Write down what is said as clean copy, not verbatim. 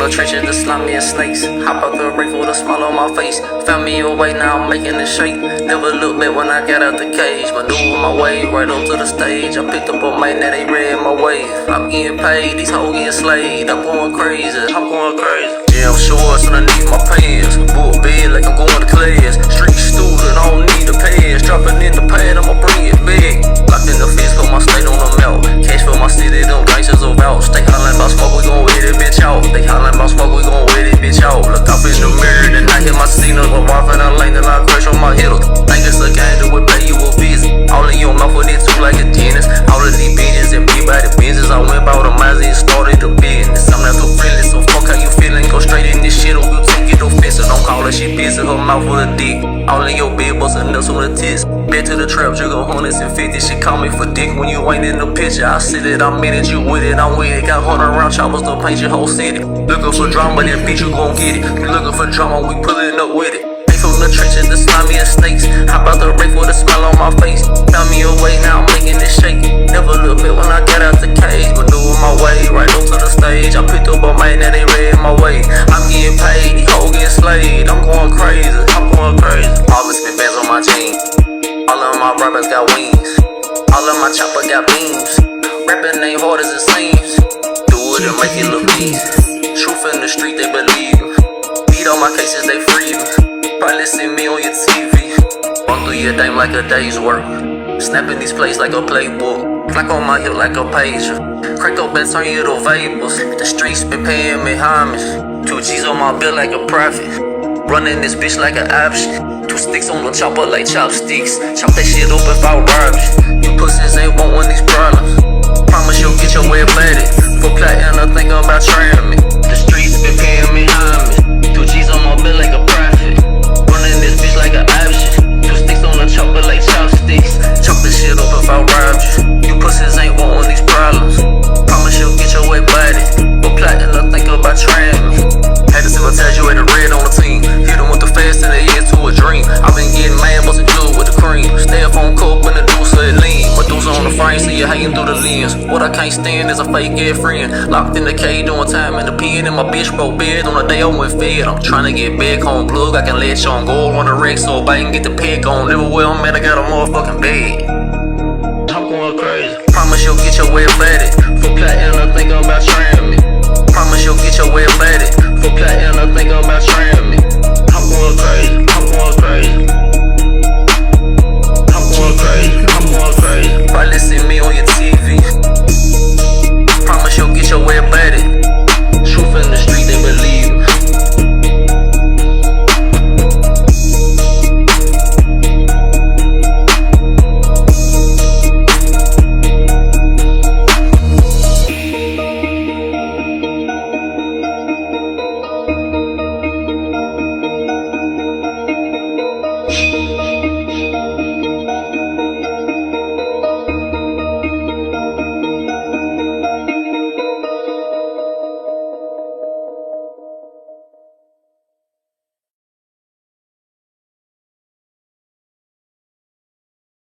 the trenches, the slimiest snakes. Hop out the rifle with a smile on my face. Found me a way, now I'm making it shake. Never looked back when I got out the cage. Maneuver my way right up to the stage. I picked up a man that ain't read my way. I'm getting paid, these hoes getting slayed. I'm going crazy, I'm going crazy. Yeah, I'm shorts underneath my pants. Book bed like I'm going to class. Street student, I don't need a pass. Dropping in the pad, I'ma bring it back. Locked in the fence, put my state on the map. Cash for my city, them gangsters about. Stay hollering about smoke, we gon' wear that bitch out. They hollering about smoke, we gon' wear that bitch out. Look up in the mirror, then I hit my signals. I'm off in the lane, then I crash on my hitters. Think it's a game that would pay you a visit. All in your mouth with it too like a dentist. All of these bitches and big body business. I went by with a Mazda and started the business. I'm not so friendly, so fuck how you feeling. Go straight in this shit, or you take it offensive. Don't call her shit busy, her mouth full of dick. All in your bed, bustin' nuts on the tits. Back to the trap, jiggle hundreds and 50. She call me for dick when you ain't in the picture. I sit it, I'm in it, you with it, I'm with it. Got 100 round choppers to paint your whole city. Looking for drama, then bitch, you gon' get it. You looking for drama, we pullin' up with it. From the trenches, the slimiest snakes. Hop out the race with a smile on my face. Found me a way, now I'm making it shake. Never looked back when I got out the cage. Maneuver my way right up to the stage. I picked up a man that ain't read my way. I'm getting paid, these hoes getting slayed. I'm going crazy, I'm going crazy. All the spit bands on my jeans. All of my rappers got wings. All of my chopper got beams. Rapping ain't hard as it seems. Do it and make it look easy. Truth in the street, they believe me. Beat all my cases, they free me. Probably see me on your TV. Walk through your day like a day's work. Snapping these plays like a playbook. Clock on my hip like a pager. Crack up and turn you to vapors. The streets been paying me homage. 2 G's on my bill like a profit. Running this bitch like an option. 2 sticks on the chopper like chopsticks. Chop that shit up if I rob you. You pussies ain't want one of these problems. Promise you'll get your way about it. For platinum, I think about trying me. The streets been paying me homage. 2 G's on my bill like a profit. Running this bitch like an option. 2 sticks on the chopper like chopsticks. Chop this shit up if I robbed you. You pussies ain't want one of these problems. Promise you'll get your way about it. For platinum, I think about trying me. Had to sabotage you at the red on the team. Hit them with the fast and they head to a dream. I've been getting mad, bustin' good with the cream. Stay up on coke when the deuce it lean. Medusa on the frame, see you hating through the lens. What I can't stand is a fake ass friend. Locked in the cage doing time in the pen. And my bitch broke bed on the day I went fed. I'm trying to get back home plug. I can let you on go on the wreck so I can get the peg on. Everywhere I'm at, I got a motherfucking bed. I'm going crazy. Promise you'll get your way about it. For platinum, I think about trying me. Promise you'll get your way about it. For platinum, I think about trying me. I'm going crazy, I'm going crazy.